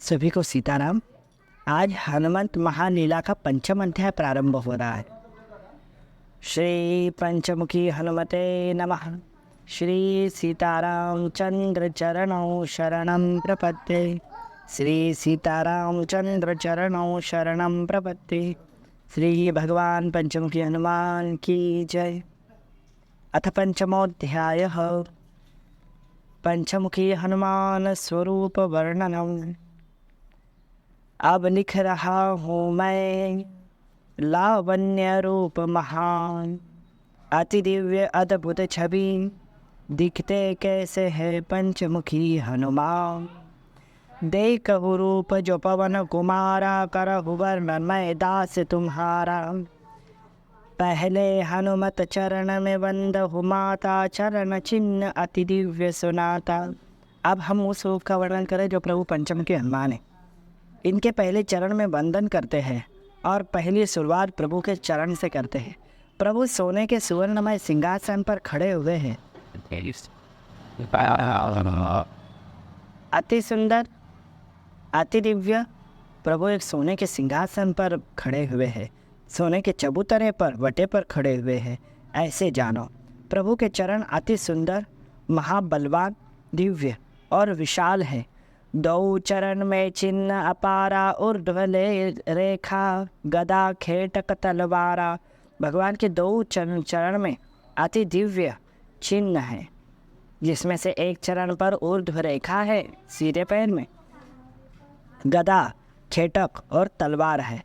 सभी को सीताराम। आज हनुमंत महालीला का पंचम अध्याय प्रारंभ हो रहा है। श्री पंचमुखी हनुमते नमः। श्री सीताराम चंद्र चरणों शरणं प्रपद्ये। श्री सीताराम चंद्र चरणों शरणं प्रपद्ये। श्री भगवान पंचमुखी हनुमान की जय। अथ पंचमोऽध्यायः। पंचमुखी हनुमान स्वरूप वर्णनम्। अब लिख रहा हूँ मैं लावण्य रूप महान, अति दिव्य अद्भुत छवि, दिखते कैसे है पंचमुखी हनुमान। देखहु रूप जो पवन कुमारा, करहु वर्णन मैं दास तुम्हारा। पहले हनुमत चरण में वंदहु माता, चरण चिन्ह अति दिव्य सुनाता। अब हम उस रूप का वर्णन करें जो प्रभु पंचमुखी हनुमान है। इनके पहले चरण में वंदन करते हैं और पहली शुरुआत प्रभु के चरण से करते हैं। प्रभु सोने के सुवर्णमय सिंहासन पर खड़े हुए हैं। अति सुंदर, अति दिव्य प्रभु एक सोने के सिंहासन पर खड़े हुए हैं। सोने के चबूतरे पर वटे पर खड़े हुए हैं। ऐसे जानो प्रभु के चरण अति सुंदर, महाबलवान, दिव्य और विशाल है। दो चरण में चिन्ह अपारा, ऊर्ध्वले रेखा, गदा खेटक तलवारा। भगवान के दो चरण में अति दिव्य चिन्ह है, जिसमें से एक चरण पर ऊर्ध्व रेखा है, सीधे पैर में गदा, खेटक और तलवार है।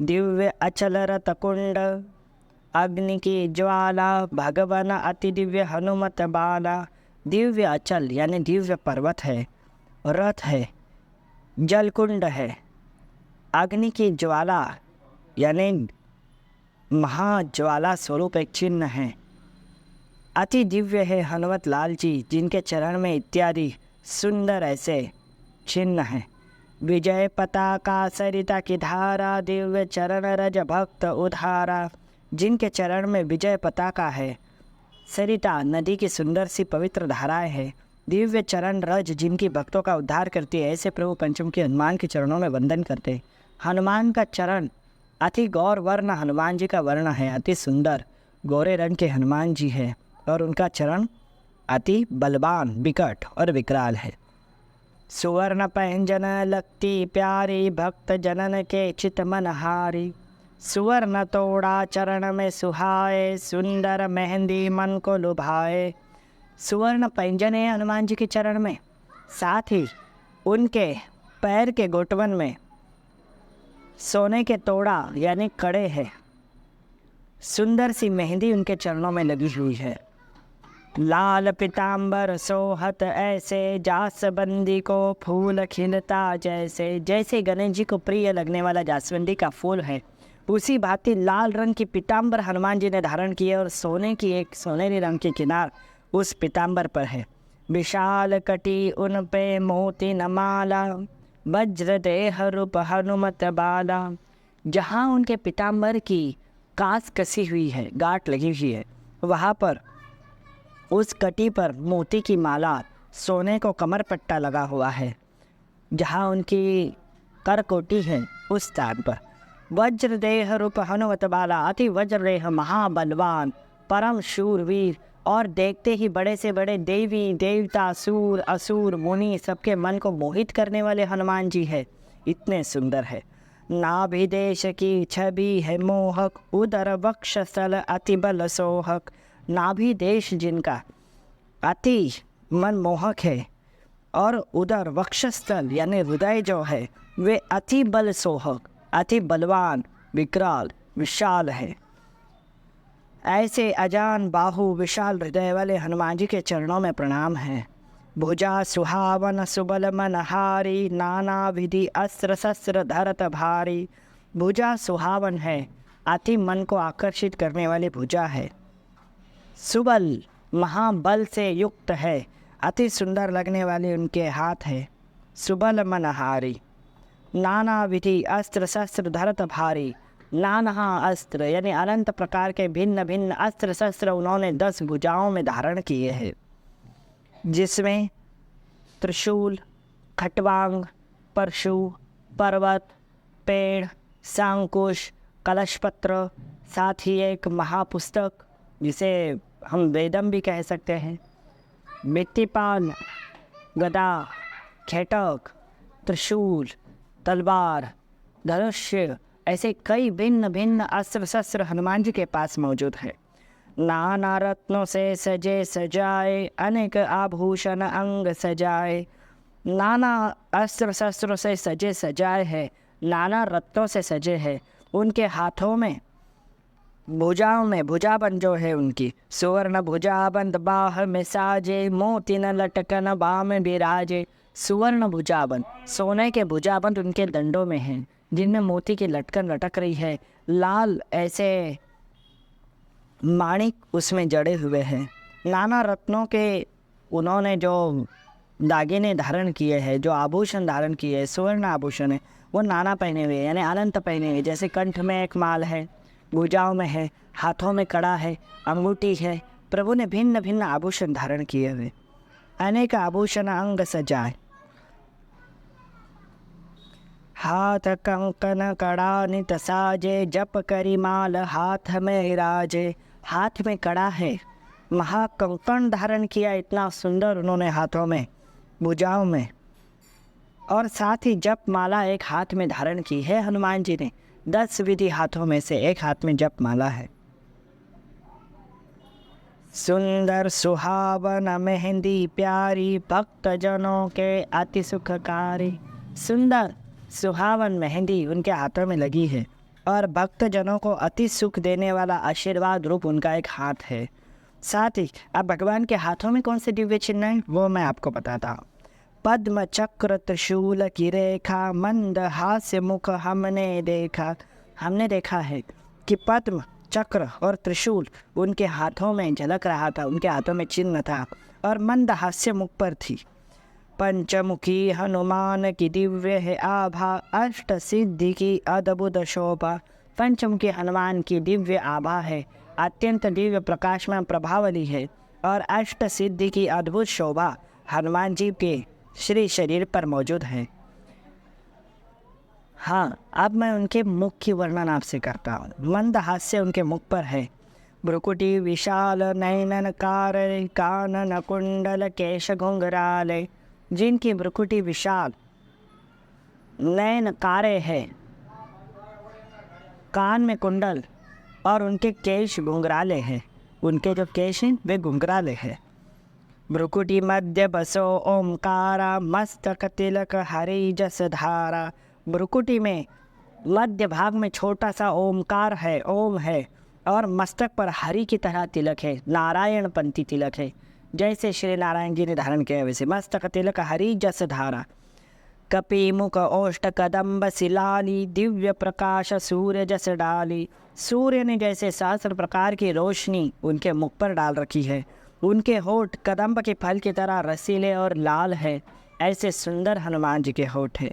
दिव्य अचल रथ कुंड, अग्नि की ज्वाला, भगवान अति दिव्य हनुमत बाला। दिव्य अचल यानी दिव्य पर्वत है, रथ है, जलकुंड है, अग्नि की ज्वाला यानी महाज्वाला स्वरूप एक चिन्ह है। अति दिव्य है हनुमत लाल जी, जिनके चरण में इत्यादि सुंदर ऐसे चिन्ह हैं। विजय पताका सरिता की धारा, दिव्य चरण रज भक्त उधारा। जिनके चरण में विजय पताका है, सरिता नदी की सुंदर सी पवित्र धाराएं है, दिव्य चरण रज जिनकी भक्तों का उद्धार करती है, ऐसे प्रभु पंचमुखी हनुमान के चरणों में वंदन करते। हनुमान का चरण अति गौर वर्ण हनुमान जी का वर्ण है, अति सुंदर गोरे रंग के हनुमान जी है और उनका चरण अति बलवान, विकट और विकराल है। सुवर्ण पैंजन लगती प्यारी, भक्त जनन के चित मनहारी। सुवर्ण तोड़ा चरण में सुहाए, सुंदर मेहंदी मन को लुभाए। सुवर्ण पैंजन है हनुमान जी के चरण में, साथ ही उनके पैर के घुटवन में सोने के तोड़ा यानी कड़े हैं। सुंदर सी मेहंदी उनके चरणों में लगी हुई है। लाल पीताम्बर सोहत ऐसे, जासबंदी को फूल खिलता जैसे। जैसे गणेश जी को प्रिय लगने वाला जासवंदी का फूल है, उसी भांति लाल रंग की पीताम्बर हनुमान जी ने धारण की है और सोने की एक सोनेरी रंग की किनार उस पीताम्बर पर है। विशाल कटी उन पे मोती नमाला, वज्र देह रूप हनुमत बाला। जहाँ उनके पीताम्बर की कास कसी हुई है, गांठ लगी हुई है, वहाँ पर उस कटी पर मोती की माला, सोने को कमर पट्टा लगा हुआ है। जहाँ उनकी करकोटी है, उस स्थान पर वज्र देह रूप हनुमत बाला, अति वज्र देह, महाबलवान, परम शूरवीर और देखते ही बड़े से बड़े देवी देवता, सूर असुर मुनि सबके मन को मोहित करने वाले हनुमान जी है। इतने सुंदर है। नाभि देश की छवि है मोहक, उदर वक्षस्थल अति बल सोहक। नाभि देश जिनका अति मनमोहक है और उदर वक्षस्थल यानी हृदय जो है वे अति बल सोहक, अति बलवान, विकराल, विशाल है। ऐसे अजान बाहु विशाल हृदय वाले हनुमान जी के चरणों में प्रणाम है। भुजा सुहावन सुबल मनहारी, नाना विधि अस्त्र शस्त्र धरत भारी। भुजा सुहावन है, अति मन को आकर्षित करने वाली भुजा है। सुबल महाबल से युक्त है, अति सुंदर लगने वाले उनके हाथ है। सुबल मनहारी, नाना विधि अस्त्र शस्त्र धरत भारी। नाना अस्त्र यानी अनंत प्रकार के भिन्न भिन्न अस्त्र शस्त्र उन्होंने 10 भुजाओं में धारण किए हैं, जिसमें त्रिशूल, खट्वांग, परशु, पर्वत, पेड़, सांकुश, कलशपत्र, साथ ही एक महापुस्तक जिसे हम वेदम भी कह सकते हैं, मिट्टीपाल, गदा, खेटक, त्रिशूल, तलवार, धनुष्य, ऐसे कई भिन्न भिन्न अस्त्र शस्त्र हनुमान जी के पास मौजूद है। नाना रत्नों से सजे सजाए, अनेक आभूषण अंग सजाए। नाना अस्त्र शस्त्रों से सजे सजाए हैं, नाना रत्नों से सजे हैं। उनके हाथों में, भुजाओं में, भुजाबंद जो है उनकी, सुवर्ण भुजाबंद बाह में साजे, मोती न लटकन बाह में बिराजे। सुवर्ण भुजाबंद, सोने के भुजाबंद उनके दंडों में हैं, जिनमें मोती की लटकन लटक रही है। लाल ऐसे माणिक उसमें जड़े हुए हैं। नाना रत्नों के उन्होंने जो दागिने धारण किए हैं, जो आभूषण धारण किए हैं, सुवर्ण आभूषण है, वो नाना पहने हुए, यानी अनंत पहने हुए। जैसे कंठ में एक माल है, भुजाओं में है, हाथों में कड़ा है, अंगूठी है। प्रभु ने भिन्न भिन्न आभूषण धारण किए हुए। अनेक आभूषण अंग सजाए, हाथ कंकन कड़ा नित साजे, जप करी माल हाथ में राजे। हाथ में कड़ा है, महाकंकण धारण किया, इतना सुंदर उन्होंने हाथों में, भुजाओं में, और साथ ही जप माला एक हाथ में धारण की है हनुमान जी ने। 10 विधि हाथों में से एक हाथ में जप माला है। सुंदर सुहावन मेहंदी प्यारी, भक्त जनों के अति सुखकारी। सुंदर सुहावन मेहंदी उनके हाथों में लगी है और भक्त जनों को अति सुख देने वाला आशीर्वाद रूप उनका एक हाथ है। साथ ही अब भगवान के हाथों में कौन से दिव्य चिन्ह हैं वो मैं आपको बताता हूँ। पद्म चक्र त्रिशूल की रेखा, मंद हास्य मुख हमने देखा। हमने देखा है कि पद्म चक्र और त्रिशूल उनके हाथों में झलक रहा था, उनके हाथों में चिन्ह था और मंद हास्य मुख पर थी। पंचमुखी हनुमान की दिव्य है आभा, अष्ट सिद्धि की अद्भुत शोभा। पंचमुखी हनुमान की दिव्य आभा है, अत्यंत दिव्य प्रकाशमान प्रभावली है और अष्ट सिद्धि की अद्भुत शोभा हनुमान जी के श्री शरीर पर मौजूद है। हाँ, अब मैं उनके मुख की वर्णन आपसे करता हूँ। मंद हास्य उनके मुख पर है, भ्रुकुटी विशाल नयनन कार, कानन कुंडल केश घुंघराले। जिनकी भ्रुकुटी विशाल, नयन कारे है, कान में कुंडल और उनके केश घुंघराले हैं। उनके जो केश हैं वे घुंघराले हैं। भ्रुकुटी मध्य बसो ओमकारा, मस्तक तिलक हरि जस धारा। भ्रुकुटी में मध्य भाग में छोटा सा ओमकार है, ओम है, और मस्तक पर हरि की तरह तिलक है, नारायण पंथी तिलक है। जैसे श्री नारायण जी ने धारण किया वैसे मस्तक तिलक हरि जस धारा। कपि मुख ओष्ठ कदम्ब सिलाली, दिव्य प्रकाश सूर्य जस डाली। सूर्य ने जैसे सहस्र प्रकार की रोशनी उनके मुख पर डाल रखी है। उनके होठ कदम्ब के फल की तरह रसीले और लाल है, ऐसे सुंदर हनुमान जी के होठ है।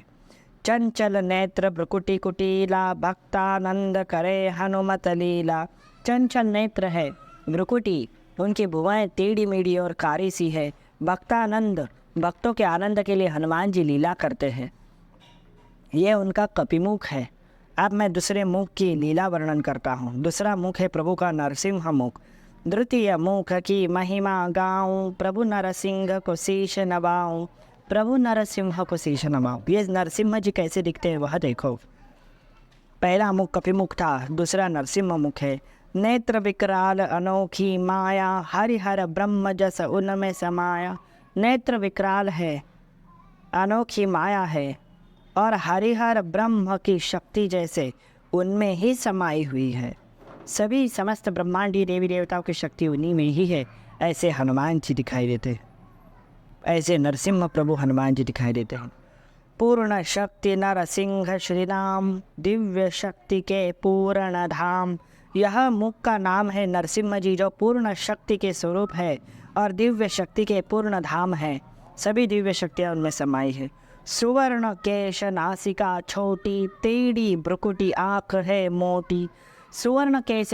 चंचल नेत्र भ्रुकुटी कुटीला, भक्तानंद करे हनुमत लीला। चंचल नेत्र है भ्रुकुटी, उनकी भुवाएं टेढ़ी मेढ़ी और कारी सी है। भक्तानंद, भक्तों के आनंद के लिए हनुमान जी लीला करते हैं। ये उनका कपिमुख है। अब मैं दूसरे मुख की लीला वर्णन करता हूँ। दूसरा मुख है प्रभु का नरसिंह मुख। द्वितीय मुख की महिमा गाऊं, प्रभु नरसिंह को शीश नवाऊं। प्रभु नरसिंह को शीश नवाऊं। ये नरसिंह जी कैसे दिखते हैं वह देखो। पहला मुख कपिमुख था, दूसरा नरसिंह मुख है। नेत्र विकराल अनोखी माया, हरिहर ब्रह्म जस उनमें समाया। नेत्र विकराल है, अनोखी माया है और हरिहर ब्रह्म की शक्ति जैसे उनमें ही समाई हुई है। सभी समस्त ब्रह्मांडी देवी देवताओं की शक्ति उन्हीं में ही है। ऐसे हनुमान जी दिखाई देते हैं, ऐसे नरसिंह प्रभु हनुमान जी दिखाई देते हैं। पूर्ण शक्ति नरसिंह श्री राम, दिव्य शक्ति के पूर्ण धाम। यह मुख का नाम है नरसिंह जी, जो पूर्ण शक्ति के स्वरूप है और दिव्य शक्ति के पूर्ण धाम है। सभी दिव्य शक्तियाँ उनमें समाई है। सुवर्ण केश नासिका छोटी, टेढ़ी भ्रुकुटी आँख है मोटी। सुवर्ण केश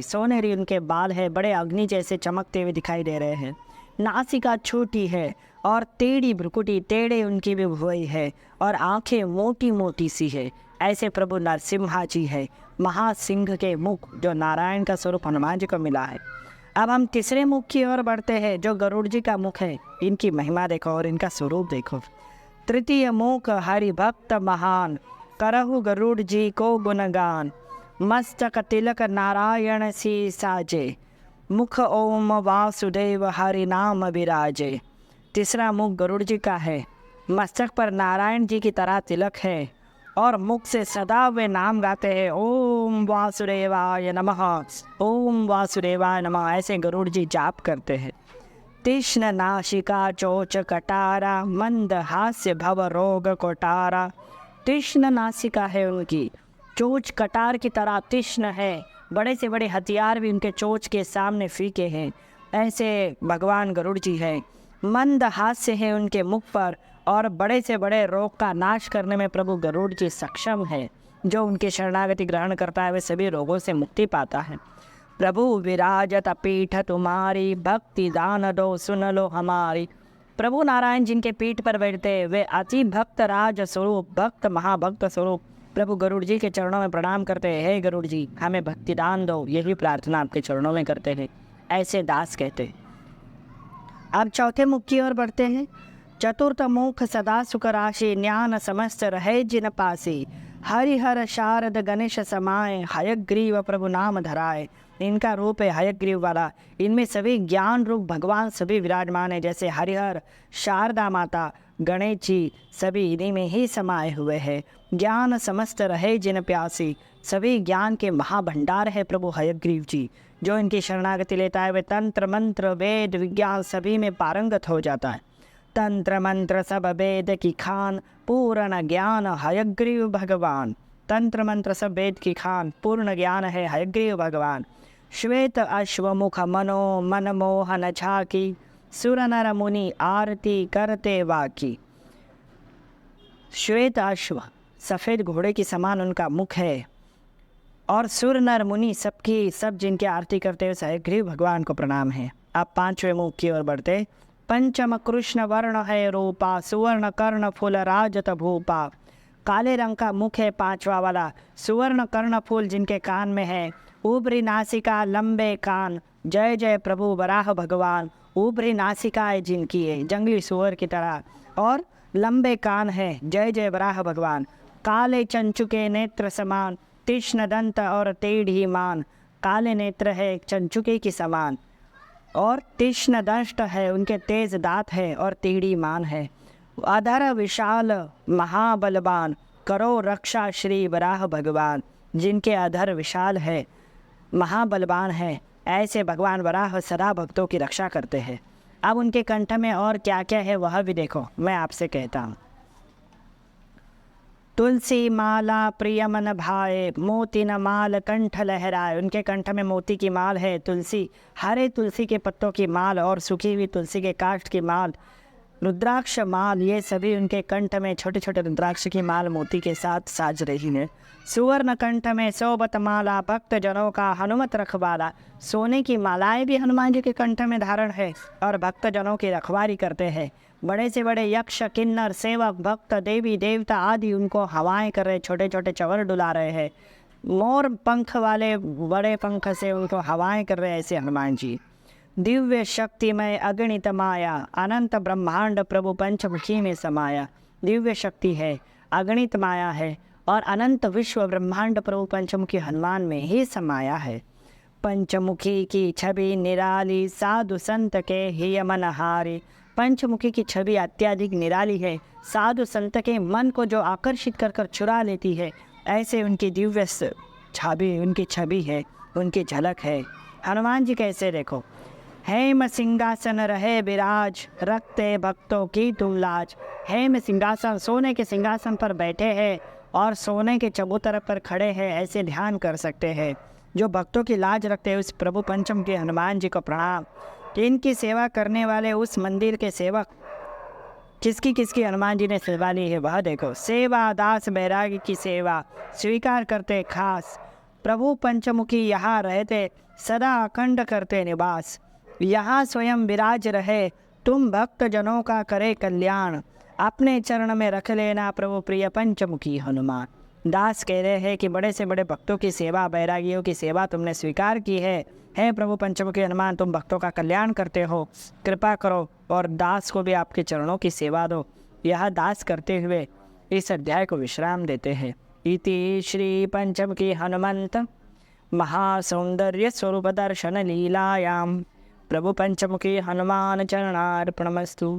सोनेरी उनके बाल है, बड़े अग्नि जैसे चमकते हुए दिखाई दे रहे हैं। नासिका छोटी है और टेढ़ी भ्रुकुटी, टेढ़े उनकी भी भुवई है और आंखें मोटी मोटी सी है। ऐसे प्रभु नरसिम्हा जी है, महासिंह के मुख जो नारायण का स्वरूप हनुमान जी को मिला है। अब हम तीसरे मुख की ओर बढ़ते हैं जो गरुड़ जी का मुख है। इनकी महिमा देखो और इनका स्वरूप देखो। तृतीय मुख हरि भक्त महान, करहु गरुड़ जी को गुणगान। मस्तक तिलक नारायण सी साजे, मुख ओम वासुदेव हरि नाम विराजे। तीसरा मुख गरुड़ जी का है, मस्तक पर नारायण जी की तरह तिलक है और मुख से सदा वे नाम गाते हैं, ओम वासुदेवाय नमः, ओम वासुदेवाय नमः। ऐसे गरुड़ जी जाप करते हैं। तीक्ष्ण नासिका चोच कटारा, मंद हास्य भव रोग कोटारा। तीक्ष्ण नासिका है उनकी, चोच कटार की तरह तीक्ष्ण है, बड़े से बड़े हथियार भी उनके चोच के सामने फीके हैं। ऐसे भगवान गरुड़ जी है। मंद हास्य है उनके मुख पर और बड़े से बड़े रोग का नाश करने में प्रभु गरुड़ जी सक्षम है। जो उनकी शरणागति ग्रहण करता है वे सभी रोगों से मुक्ति पाता है। प्रभु विराजत पीठ तुम्हारी, भक्ति दान दो सुन लो हमारी। प्रभु नारायण जिनके पीठ पर बैठते वे अति भक्त राज स्वरूप, भक्त महाभक्त स्वरूप प्रभु गरुड़ जी के चरणों में प्रणाम करते हैं। हे गरुड़ जी, हमें भक्ति दान दो, यही प्रार्थना आपके चरणों में करते हैं। ऐसे दास कहते हैं। अब चौथे मुख की ओर बढ़ते हैं। चतुर्थ मुख सदा सुख राशि, ज्ञान समस्त रहे जिन पासी। हरिहर शारद गणेश समाए, हयग्रीव प्रभु नाम धराए। इनका रूप है हयग्रीव वाला। इनमें सभी ज्ञान रूप भगवान सभी विराजमान है। जैसे हरिहर, शारदा माता, गणेश जी सभी इन्हीं में ही समाये हुए हैं। ज्ञान समस्त रहे जिन प्यासी, सभी ज्ञान के महाभंडार है प्रभु हयग्रीव जी। जो इनकी शरणागति लेता है वे तंत्र मंत्र वेद विज्ञान सभी में पारंगत हो जाता है। तंत्र मंत्र सब वेद की खान, पूर्ण ज्ञान हयग्रीव भगवान। तंत्र मंत्र सब वेद की खान, पूर्ण ज्ञान है हयग्रीव भगवान। श्वेत अश्वमुख मनो मन मोहन झाकी, सुर नर मुनि आरती करते वाकी। श्वेत अश्व, सफ़ेद घोड़े की समान उनका मुख है और सुर नर मुनि सब जिनकी आरती करते हुए हयग्रीव भगवान को प्रणाम है। अब पांचवें मुख की ओर बढ़ते। पंचम कृष्ण वर्ण है रूपा, सुवर्ण कर्ण फूल राजत भूपा। काले रंग का मुख है पांचवा वाला, सुवर्ण कर्ण फूल जिनके कान में है। ऊपरी नासिका लंबे कान, जय जय प्रभु वराह भगवान। ऊपरी नासिकाएं जिनकी है जंगली सुअर की तरह और लंबे कान है, जय जय वराह भगवान। काले चंचुके नेत्र समान, तीक्ष्ण दंत और टेढ़ी मान। काले नेत्र है चंचुके की समान और तीक्ष्ण दंष्ट है, उनके तेज दांत है और टेढ़ी मान है। अधर विशाल महाबलवान, करो रक्षा श्री वराह भगवान। जिनके अधर विशाल है, महाबलवान है, ऐसे भगवान वराह सदा भक्तों की रक्षा करते हैं। अब उनके कंठ में और क्या क्या है वह भी देखो, मैं आपसे कहता हूँ। तुलसी माला प्रिय मन भाए, मोती न माल कंठ लहराए। उनके कंठ में मोती की माल है, तुलसी, हरे तुलसी के पत्तों की माल और सूखी हुई तुलसी के काष्ठ की माल, रुद्राक्ष माल, ये सभी उनके कंठ में छोटे छोटे रुद्राक्ष की माल मोती के साथ साज रही है। सुवर्ण कंठ में सोबत माला, भक्त जनों का हनुमत रखवाला। सोने की मालाएं भी हनुमान जी के कंठ में धारण है और भक्त जनों की रखवारी करते हैं। बड़े से बड़े यक्ष किन्नर सेवक भक्त देवी देवता आदि उनको हवाएं कर रहे, छोटे छोटे चवर डुला रहे हैं। मोर पंख वाले बड़े पंख से उनको हवाएं कर रहे हैं ऐसे हनुमान जी। दिव्य शक्तिमय अगणित माया, अनंत ब्रह्मांड प्रभु पंचमुखी में समाया। दिव्य शक्ति है, अगणित माया है और अनंत विश्व ब्रह्मांड प्रभु पंचमुखी हनुमान में ही समाया है। पंचमुखी की छवि निराली, साधु संत के ही मनहारी। पंचमुखी की छवि अत्यधिक निराली है, साधु संत के मन को जो आकर्षित कर कर चुरा लेती है, ऐसे उनकी दिव्य छवि, उनकी छवि है, उनकी झलक है। हनुमान जी कैसे देखो, हेम सिंहासन रहे विराज, रखते भक्तों की तुम लाज। हेम सिंहासन, सोने के सिंहासन पर बैठे हैं और सोने के चबूतर पर खड़े हैं, ऐसे ध्यान कर सकते हैं। जो भक्तों की लाज रखते हैं उस प्रभु पंचम के हनुमान जी को प्रणाम। इनकी सेवा करने वाले उस मंदिर के सेवक, किसकी किसकी हनुमान जी ने सेवा ली है वह देखो। सेवा दास बैरागी की सेवा स्वीकार करते खास, प्रभु पंचमुखी यहाँ रहते, सदा अखंड करते निवास। यहाँ स्वयं विराज रहे, तुम भक्त जनों का करे कल्याण, अपने चरण में रख लेना प्रभु प्रिय पंचमुखी हनुमान। दास कह रहे हैं कि बड़े से बड़े भक्तों की सेवा, बैरागियों की सेवा तुमने स्वीकार की है प्रभु पंचमुखी हनुमान, तुम भक्तों का कल्याण करते हो, कृपा करो और दास को भी आपके चरणों की सेवा दो। यह दास करते हुए इस अध्याय को विश्राम देते हैं। इति श्री पंचमुखी हनुमंत महासौंदर्य स्वरूप दर्शन लीलायाम प्रभु पंचमुखी हनुमान चरणार्पणमस्तु।